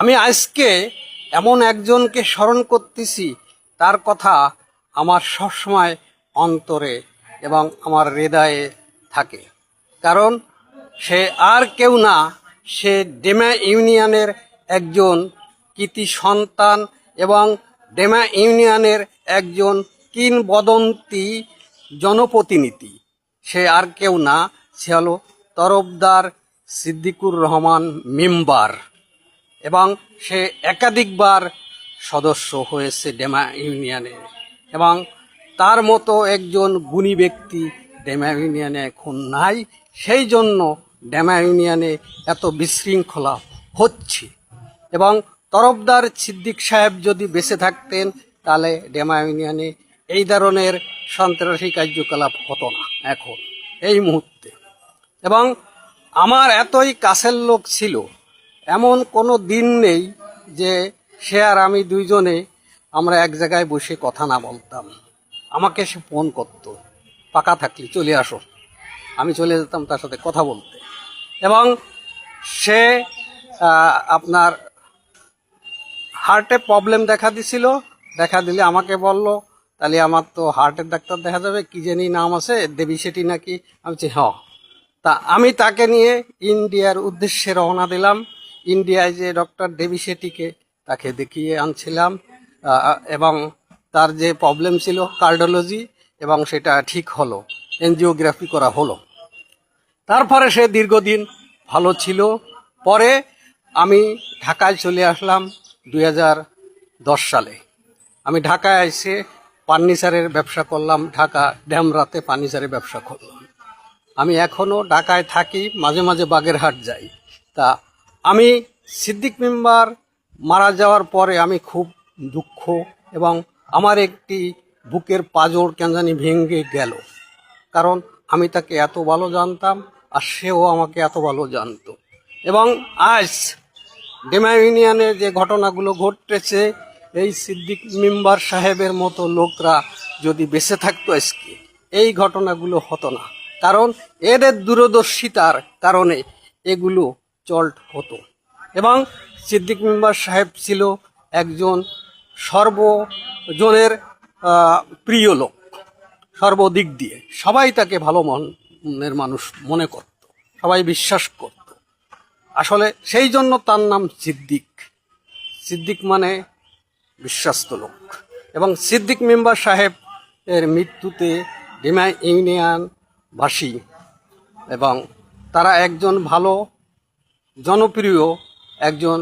আমি আজকে এমন একজনকে স্মরণ করতেছি, তার কথা আমার সবসময় অন্তরে এবং আমার হৃদয়ে থাকে। কারণ সে আর কেউ না, সে ডেমা ইউনিয়নের একজন কৃতি সন্তান এবং ডেমা ইউনিয়নের একজন কিংবদন্তি জনপ্রতিনিধি। সে আর কেউ না, সে হলো তরফদার সিদ্দিকুর রহমান মেম্বার, এবং সে একাধিকবার সদস্য হয়েছে ডেমা ইউনিয়নে। এবং তার মতো একজন গুণী ব্যক্তি ডেমা ইউনিয়নে এখন নাই, সেই জন্য ডেমা ইউনিয়নে এত বিশৃঙ্খলা হচ্ছে। এবং তরফদার সিদ্দিক সাহেব যদি বেঁচে থাকতেন, তাহলে ডেমা ইউনিয়নে এই ধরনের সন্ত্রাসী কার্যকলাপ হতো না এখন এই মুহূর্তে। এবং আমার এতই কাছের লোক ছিল, এমন কোনো দিন নেই যে সে আর আমি দুইজনে আমরা এক জায়গায় বসে কথা না বলতাম। আমাকে সে ফোন করতো, ফাঁকা থাকলে চলে আসো, আমি চলে যেতাম তার সাথে কথা বলতে। এবং সে আপনার হার্টে প্রবলেম দেখা দিছিল, দেখা দিলে আমাকে বলল, তাহলে আমার তো হার্টের ডাক্তার দেখা যাবে, কি জানি নাম আছে, দেবী সেটি নাকি। আমি বলছি হ্যাঁ। তা আমি তাকে নিয়ে ইন্ডিয়ার উদ্দেশ্যে রওনা দিলাম। ইন্ডিয়ায় যে ডক্টর দেবী শেঠিকে তাকে দেখিয়ে আনছিলাম, এবং তার যে প্রবলেম ছিল কার্ডিওলজি, এবং সেটা ঠিক হলো, এনজিওগ্রাফি করা হলো। তারপরে সে দীর্ঘদিন ভালো ছিল। পরে আমি ঢাকায় চলে আসলাম 2010 সালে। আমি ঢাকায় এসে ফার্নিচারের ব্যবসা করলাম, ঢাকা ড্যামরাতে ফার্নিচারের ব্যবসা করলাম। আমি এখনও ঢাকায় থাকি, মাঝে মাঝে বাগেরহাট যাই। তা আমি সিদ্দিক মেম্বার মারা যাওয়ার পরে আমি খুব দুঃখ, এবং আমার একটি বুকের পাঁজর কেন জানি ভেঙে গেল। কারণ আমি তাকে এত ভালো জানতাম, আর সেও আমাকে এত ভালো জানতো। এবং আজ ডেমা ইউনিয়নে যে ঘটনাগুলো ঘটতেছে, এই সিদ্দিক মেম্বার সাহেবের মতো লোকরা যদি বেঁচে থাকতো আজকে, এই ঘটনাগুলো হতো না। কারণ এদের দূরদর্শিতার কারণে এগুলো চল্ট হতো। এবং সিদ্দিক মেম্বার সাহেব ছিল একজন সর্বজনের প্রিয় লোক, সর্বদিক দিয়ে সবাই তাকে ভালো মনের মানুষ মনে করত, সবাই বিশ্বাস করত। আসলে সেই জন্য তার নাম সিদ্দিক। সিদ্দিক মানে বিশ্বস্ত লোক। এবং সিদ্দিক মেম্বার সাহেব এর মৃত্যুতে ডেমা ইউনিয়নবাসী এবং তারা একজন ভালো জনপ্রিয় একজন